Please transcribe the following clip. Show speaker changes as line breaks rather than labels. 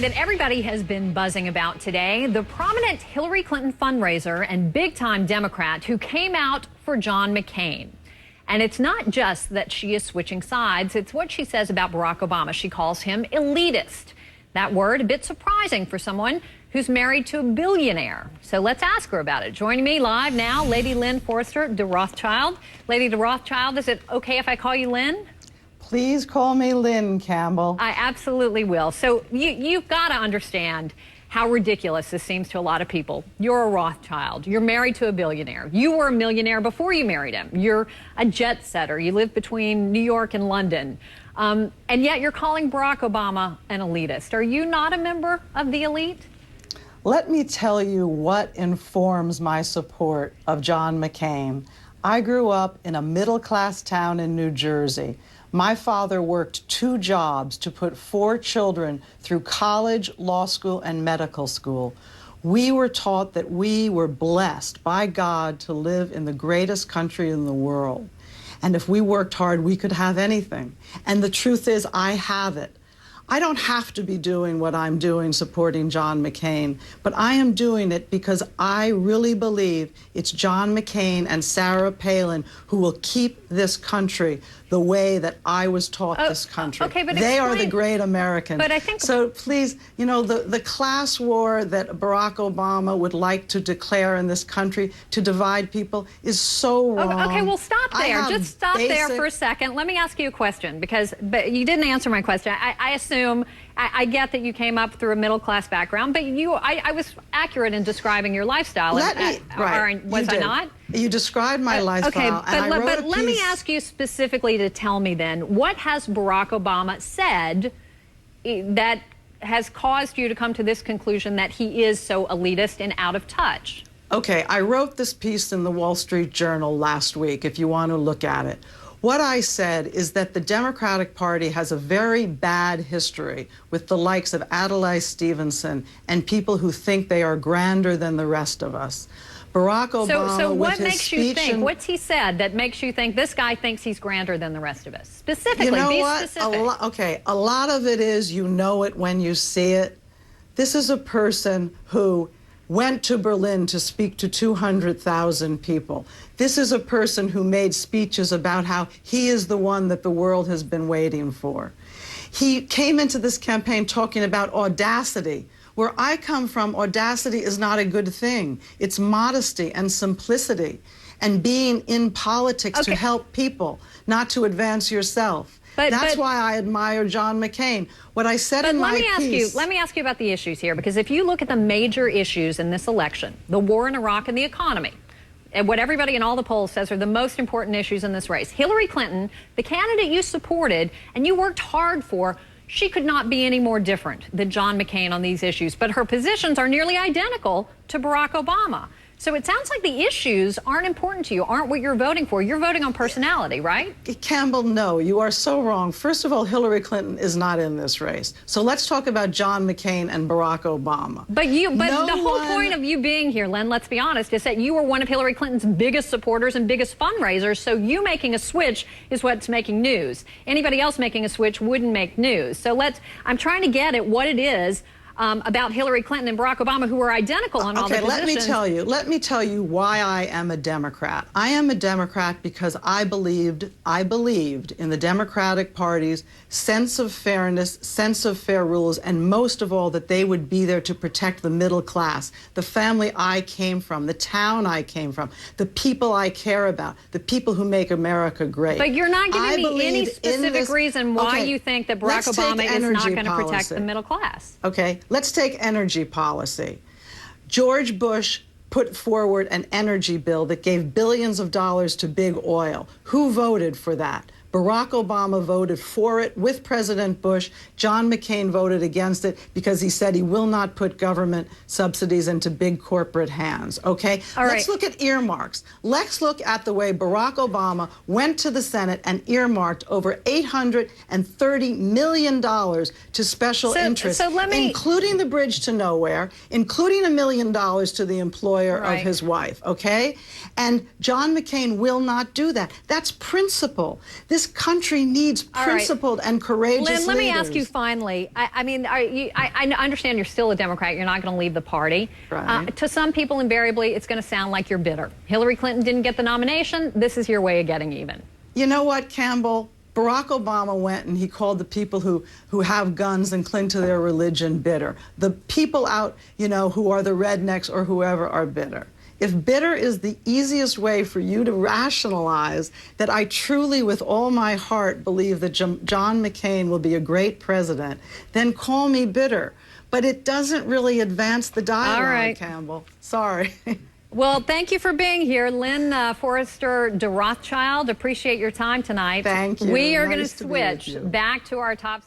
story that everybody has been buzzing about today. The prominent Hillary Clinton fundraiser and big-time Democrat who came out for John McCain. And it's not just that she is switching sides, it's what she says about Barack Obama. She calls him elitist. That word a bit surprising for someone who's married to a billionaire. So let's ask her about it. Joining me live now, Lady Lynn Forester De Rothschild. Lady De Rothschild, is it okay if I call you Lynn?
Please call me Lynn, Campbell.
I absolutely will. So you've got to understand how ridiculous this seems to a lot of people. You're a Rothschild. You're married to a billionaire. You were a millionaire before you married him. You're a jet setter. You live between New York and London. And yet you're calling Barack Obama an elitist. Are you not a member of the elite?
Let me tell you what informs my support of John McCain. I grew up in a middle-class town in New Jersey. My father worked 2 jobs to put 4 children through college, law school, and medical school. We were taught that we were blessed by God to live in the greatest country in the world. And if we worked hard, we could have anything. And the truth is, I have it. I don't have to be doing what I'm doing supporting John McCain, but I am doing it because I really believe it's John McCain and Sarah Palin who will keep this country the way that I was taught this country.
Okay, but
they are the great Americans.
But I think
so. Please, you know, the class war that Barack Obama would like to declare in this country to divide people is so wrong.
Okay, well, stop there. Just stop there for a second. Let me ask you a question, but you didn't answer my question. I assume, I get that you came up through a middle-class background, but I was accurate in describing your lifestyle. Was I not?
You described my lifestyle,
okay, but let me ask you specifically to tell me then, what has Barack Obama said that has caused you to come to this conclusion that he is so elitist and out of touch?
Okay, I wrote this piece in the Wall Street Journal last week, if you want to look at it. What I said is that the Democratic Party has a very bad history with the likes of Adlai Stevenson and people who think they are grander than the rest of us. Barack Obama,
so what
with his
makes you think?
and,
What's he said that makes you think this guy thinks he's grander than the rest of us? Specifically,
you know
be
what?
specific.
Okay, a lot of it is you know it when you see it. This is a person who went to Berlin to speak to 200,000 people. This is a person who made speeches about how he is the one that the world has been waiting for. He came into this campaign talking about audacity. Where I come from, audacity is not a good thing. It's modesty and simplicity and being in politics to help people, not to advance yourself. That's why I admire John McCain. What I said in my piece...
Let me ask you about the issues here, because if you look at the major issues in this election, the war in Iraq and the economy, and what everybody in all the polls says are the most important issues in this race, Hillary Clinton, the candidate you supported and you worked hard for, she could not be any more different than John McCain on these issues, but her positions are nearly identical to Barack Obama. So it sounds like the issues aren't important to you, aren't what you're voting for. You're voting on personality, right?
Campbell, no, you are so wrong. First of all, Hillary Clinton is not in this race. So let's talk about John McCain and Barack Obama.
But the whole point of you being here, Lynn, let's be honest, is that you were one of Hillary Clinton's biggest supporters and biggest fundraisers. So you making a switch is what's making news. Anybody else making a switch wouldn't make news. So I'm trying to get at what it is about Hillary Clinton and Barack Obama, who are identical on all the positions.
Let me tell you why I am a Democrat. I am a Democrat because I believed in the Democratic Party's sense of fairness, sense of fair rules, and most of all that they would be there to protect the middle class, the family I came from, the town I came from, the people I care about, the people who make America great.
But you're not giving me any specific reason why you think that Barack Obama is not going to protect the middle class.
Okay. Let's take energy policy. George Bush put forward an energy bill that gave billions of dollars to big oil. Who voted for that? Barack Obama voted for it with President Bush. John McCain voted against it because he said he will not put government subsidies into big corporate hands, okay? Let's look at earmarks. Let's look at the way Barack Obama went to the Senate and earmarked over $830 million to special interests, including the bridge to nowhere, including $1 million to the employer of his wife, okay? And John McCain will not do that. That's principle. This This country needs principled and courageous
Lynn, let me
leaders.
ask you finally. I understand you're still a Democrat. You're not going to leave the party.
Right.
To some people, invariably, it's going to sound like you're bitter. Hillary Clinton didn't get the nomination. This is your way of getting even.
You know what, Campbell? Barack Obama went and he called the people who have guns and cling to their religion bitter. The people out, you know, who are the rednecks or whoever are bitter. If bitter is the easiest way for you to rationalize that I truly, with all my heart, believe that John McCain will be a great president, then call me bitter. But it doesn't really advance the dialogue, Campbell. Sorry.
Well, thank you for being here. Lynn Forester De Rothschild, appreciate your time tonight.
Thank you.
We are going to switch back to our top